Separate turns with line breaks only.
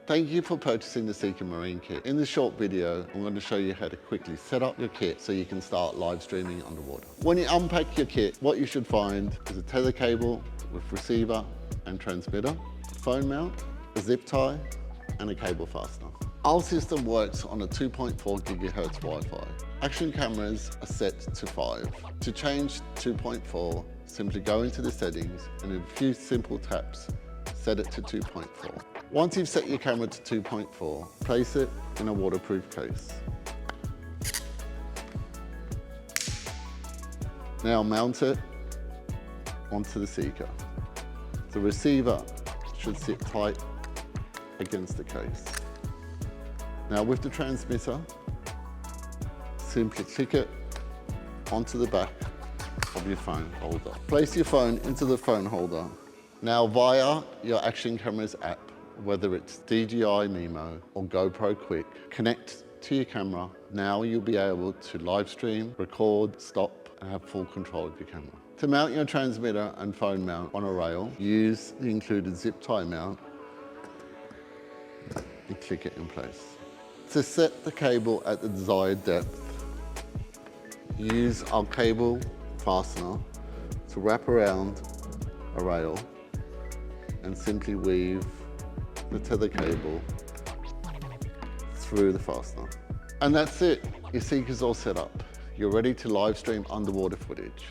Thank you for purchasing the Seeker Marine Kit. In this short video, I'm going to show you how to quickly set up your kit so you can start live streaming underwater. When you unpack your kit, what you should find is a tether cable with receiver and transmitter, phone mount, a zip tie, and a cable fastener. Our system works on a 2.4 gigahertz Wi-Fi. Action cameras are set to 5. To change 2.4, simply go into the settings and in a few simple taps, set it to 2.4. Once you've set your camera to 2.4, place it in a waterproof case. Now mount it onto the Seeker. The receiver should sit tight against the case. Now with the transmitter, simply click it onto the back of your phone holder. Place your phone into the phone holder. Now via your Action Cameras app, whether it's DJI Mimo or GoPro Quick, connect to your camera. Now you'll be able to live stream, record, stop, and have full control of your camera. To mount your transmitter and phone mount on a rail, use the included zip tie mount and click it in place. To set the cable at the desired depth, use our cable fastener to wrap around a rail and simply weave the tether cable through the fastener. And that's it. Your Seeker's all set up. You're ready to live stream underwater footage.